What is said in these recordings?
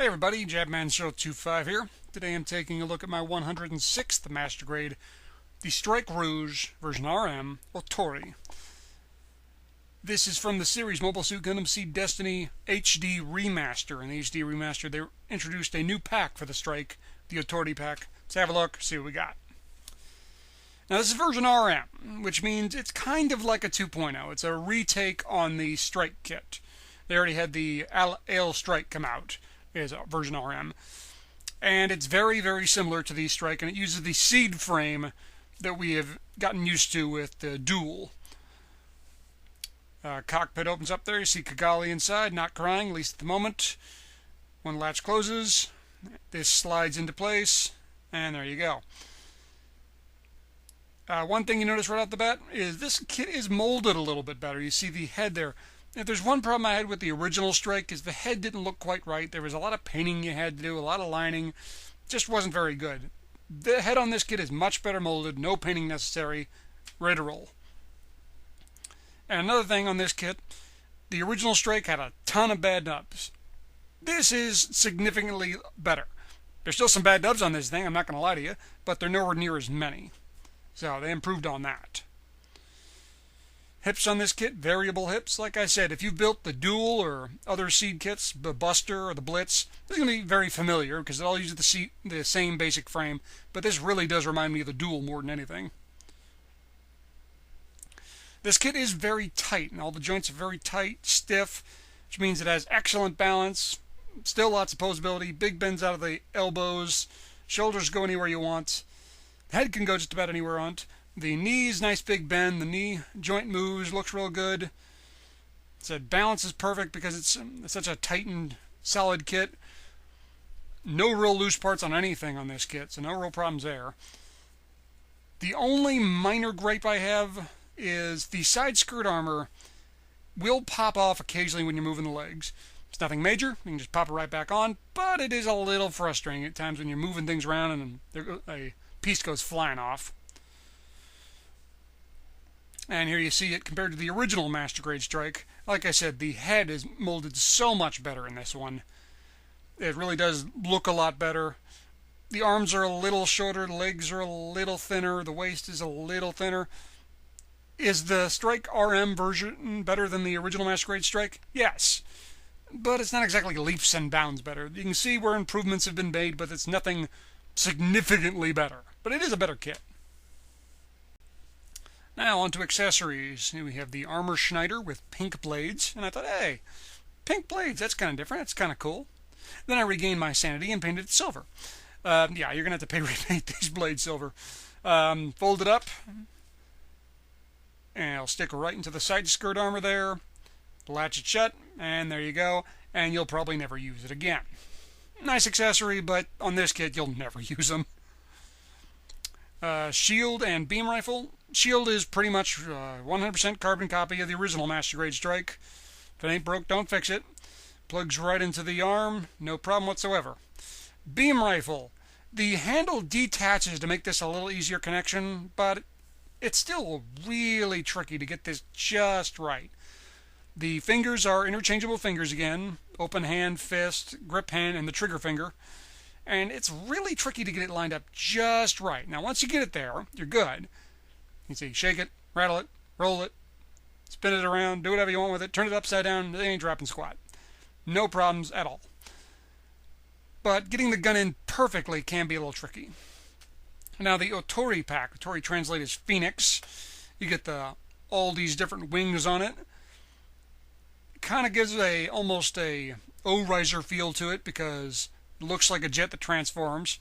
Hey everybody, Jabman025 here. Today I'm taking a look at my 106th Master Grade, the Strike Rouge version RM Ootori. This is from the series Mobile Suit Gundam Seed Destiny HD Remaster. In the HD Remaster, they introduced a new pack for the Strike, the Ootori pack. Let's have a look, see what we got. Now this is version RM, which means it's kind of like a 2.0. It's a retake on the Strike kit. They already had the Ale Strike come out as version RM. And it's very, very similar to the Strike, and it uses the seed frame that we have gotten used to with the Duel. Cockpit opens up there. You see Kigali inside, not crying, at least at the moment. One latch closes. This slides into place, and there you go. One thing you notice right off the bat is this kit is molded a little bit better. You see the head there. If there's one problem I had with the original Strike is the head didn't look quite right. There was a lot of painting you had to do, a lot of lining. Just wasn't very good. The head on this kit is much better molded, no painting necessary, ready to roll. And another thing on this kit, the original Strike had a ton of bad nubs. This is significantly better. There's still some bad nubs on this thing, I'm not going to lie to you, but they're nowhere near as many. So they improved on that. Hips on this kit, variable hips. Like I said, if you've built the Duel or other seed kits, the Buster or the Blitz, this is going to be very familiar because it all uses the same basic frame, but this really does remind me of the Duel more than anything. This kit is very tight, and all the joints are very tight, stiff, which means it has excellent balance, still lots of posability, big bends out of the elbows, shoulders go anywhere you want, head can go just about anywhere you want. The knees, nice big bend. The knee joint moves, looks real good. Said balance is perfect because it's such a tightened, solid kit. No real loose parts on anything on this kit, so no real problems there. The only minor gripe I have is the side skirt armor will pop off occasionally when you're moving the legs. It's nothing major. You can just pop it right back on, but it is a little frustrating at times when you're moving things around and a piece goes flying off. And here you see it compared to the original Master Grade Strike. Like I said, the head is molded so much better in this one. It really does look a lot better. The arms are a little shorter, the legs are a little thinner, the waist is a little thinner. Is the Strike RM version better than the original Master Grade Strike? Yes. But it's not exactly leaps and bounds better. You can see where improvements have been made, but it's nothing significantly better. But it is a better kit. Now on to accessories. Here we have the Armor Schneider with pink blades. And I thought, hey, pink blades, that's kind of different. That's kind of cool. Then I regained my sanity and painted it silver. Yeah, you're going to have to repaint these blades silver. Fold it up. And I'll stick right into the side skirt armor there. Latch it shut. And there you go. And you'll probably never use it again. Nice accessory, but on this kit, you'll never use them. Shield and beam rifle. Shield is pretty much 100% carbon copy of the original Master Grade Strike. If it ain't broke, don't fix it. Plugs right into the arm, no problem whatsoever. Beam rifle. The handle detaches to make this a little easier connection, but it's still really tricky to get this just right. The fingers are interchangeable fingers again. Open hand, fist, grip hand, and the trigger finger. And it's really tricky to get it lined up just right. Now, once you get it there, you're good. You see, shake it, rattle it, roll it, spin it around, do whatever you want with it, turn it upside down, it ain't dropping squat. No problems at all. But getting the gun in perfectly can be a little tricky. Now, the Ootori pack, Ootori translated as Phoenix. You get all these different wings on it. Kind of gives almost a O-riser feel to it because it looks like a jet that transforms.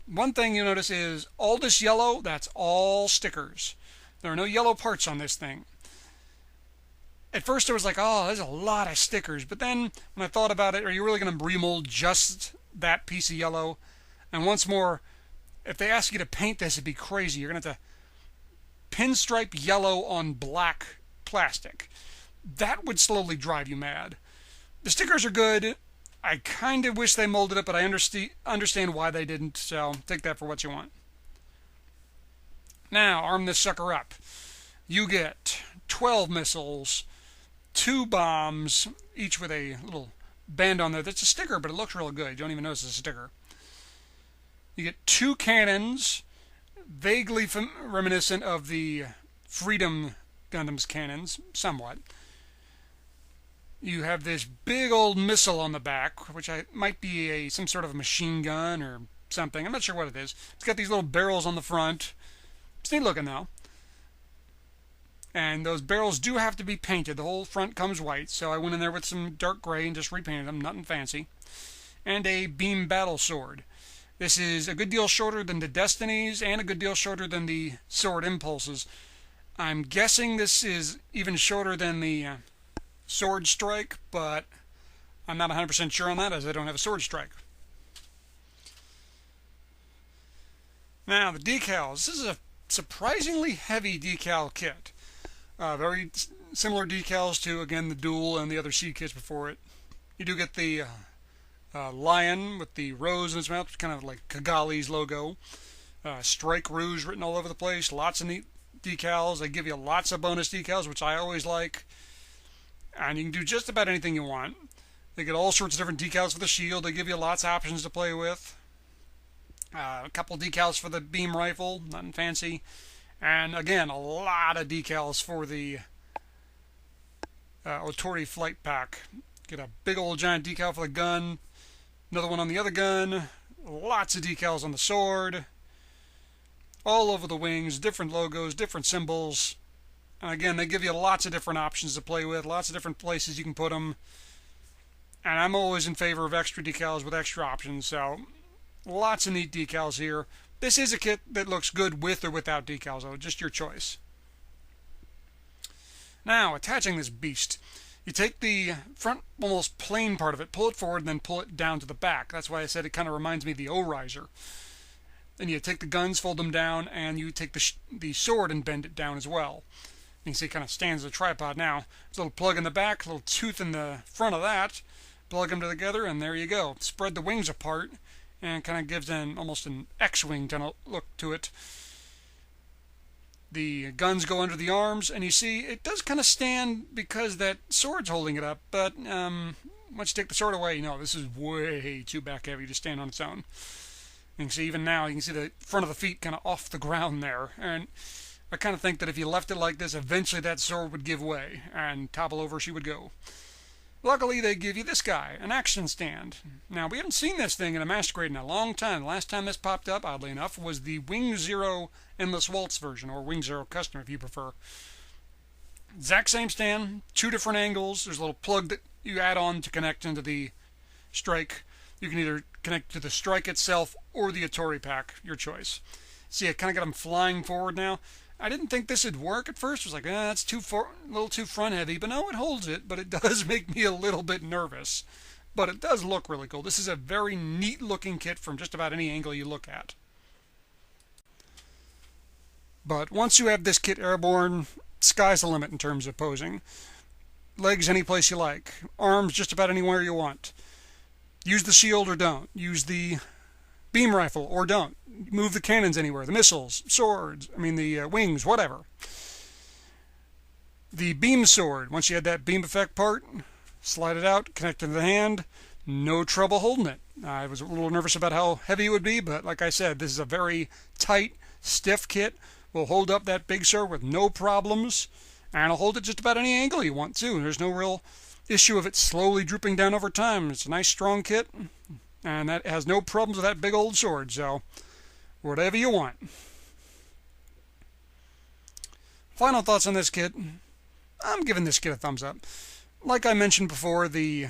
One thing you'll notice is all this yellow, that's all stickers. There are no yellow parts on this thing. At first I was like, oh, there's a lot of stickers. But then when I thought about it, are you really going to remold just that piece of yellow? And once more, if they ask you to paint this, it'd be crazy. You're going to have to pinstripe yellow on black plastic. That would slowly drive you mad. The stickers are good. I kind of wish they molded it, but I understand why they didn't, so take that for what you want. Now, arm this sucker up. You get 12 missiles, 2 bombs, each with a little band on there that's a sticker, but it looks real good. You don't even notice it's a sticker. You get 2 cannons, vaguely reminiscent of the Freedom Gundam's cannons, somewhat. You have this big old missile on the back, which might be some sort of machine gun or something. I'm not sure what it is. It's got these little barrels on the front. It's neat looking though. And those barrels do have to be painted. The whole front comes white, so I went in there with some dark gray and just repainted them, nothing fancy. And a beam battle sword. This is a good deal shorter than the Destinies and a good deal shorter than the Sword Impulses. I'm guessing this is even shorter than the Sword Strike, but I'm not 100% sure on that as I don't have a Sword Strike. Now, the decals. This is a surprisingly heavy decal kit. Very similar decals to, again, the Duel and the other C kits before it. You do get the lion with the rose in its mouth, kind of like Kigali's logo. Strike Rouge written all over the place. Lots of neat decals. They give you lots of bonus decals, which I always like. And you can do just about anything you want. They get all sorts of different decals for the shield. They give you lots of options to play with. A couple decals for the beam rifle, nothing fancy. And again, a lot of decals for the Ootori flight pack. Get a big old giant decal for the gun. Another one on the other gun. Lots of decals on the sword. All over the wings, different logos, different symbols. And again, they give you lots of different options to play with, lots of different places you can put them. And I'm always in favor of extra decals with extra options, so lots of neat decals here. This is a kit that looks good with or without decals, though, just your choice. Now, attaching this beast. You take the front, almost plain part of it, pull it forward, and then pull it down to the back. That's why I said it kind of reminds me of the O-Riser. Then you take the guns, fold them down, and you take the sword and bend it down as well. You can see it kind of stands as a tripod now. There's a little plug in the back, a little tooth in the front of that. Plug them together, and there you go. Spread the wings apart, and kind of gives almost an X-wing kind of look to it. The guns go under the arms, and you see it does kind of stand because that sword's holding it up, but once you take the sword away, you know, this is way too back heavy to stand on its own. You can see even now, you can see the front of the feet kind of off the ground there, and I kind of think that if you left it like this, eventually that sword would give way, and topple over she would go. Luckily, they give you this guy, an action stand. Now, we haven't seen this thing in a Master Grade in a long time. The last time this popped up, oddly enough, was the Wing Zero Endless Waltz version, or Wing Zero Custom if you prefer. Exact same stand, 2 different angles. There's a little plug that you add on to connect into the Strike. You can either connect to the Strike itself or the Ootori pack, your choice. See, I kind of got them flying forward now. I didn't think this would work at first. I was like, that's a little too front heavy. But no, it holds it. But it does make me a little bit nervous. But it does look really cool. This is a very neat looking kit from just about any angle you look at. But once you have this kit airborne, sky's the limit in terms of posing. Legs any place you like. Arms just about anywhere you want. Use the shield or don't. Use the beam rifle or don't. Move the cannons anywhere. The missiles, swords, the wings, whatever. The beam sword, once you had that beam effect part, slide it out, connect it to the hand, no trouble holding it. I was a little nervous about how heavy it would be, but like I said, this is a very tight, stiff kit. Will hold up that big sword with no problems, and it'll hold it just about any angle you want to. There's no real issue of it slowly drooping down over time. It's a nice, strong kit, and that has no problems with that big old sword, so whatever you want. Final thoughts on this kit. I'm giving this kit a thumbs up. Like I mentioned before, the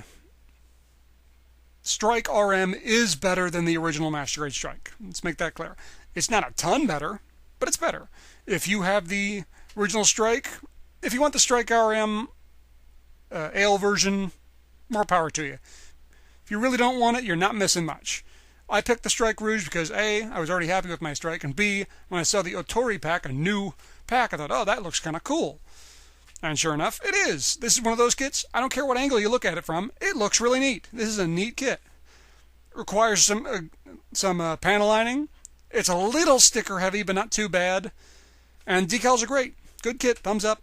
Strike RM is better than the original Master Grade Strike. Let's make that clear. It's not a ton better, but it's better. If you have the original Strike, if you want the Strike RM Ale version, more power to you. If you really don't want it, you're not missing much. I picked the Strike Rouge because A, I was already happy with my Strike, and B, when I saw the Ootori pack, a new pack, I thought, oh, that looks kind of cool. And sure enough, it is. This is one of those kits, I don't care what angle you look at it from, it looks really neat. This is a neat kit. It requires some panel lining. It's a little sticker heavy, but not too bad. And decals are great. Good kit, thumbs up.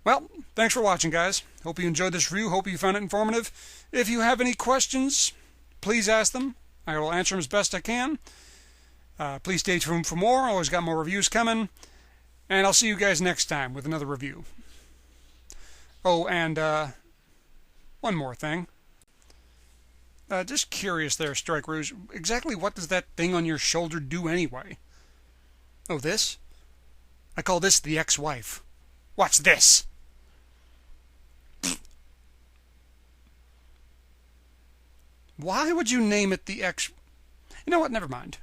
Well, thanks for watching, guys. Hope you enjoyed this review. Hope you found it informative. If you have any questions, please ask them. I will answer them as best I can. Please stay tuned for more. I always got more reviews coming. And I'll see you guys next time with another review. Oh, and one more thing. Just curious there, Strike Rouge. Exactly what does that thing on your shoulder do anyway? Oh, this? I call this the ex-wife. What's this? Why would you name it the ex... You know what? Never mind.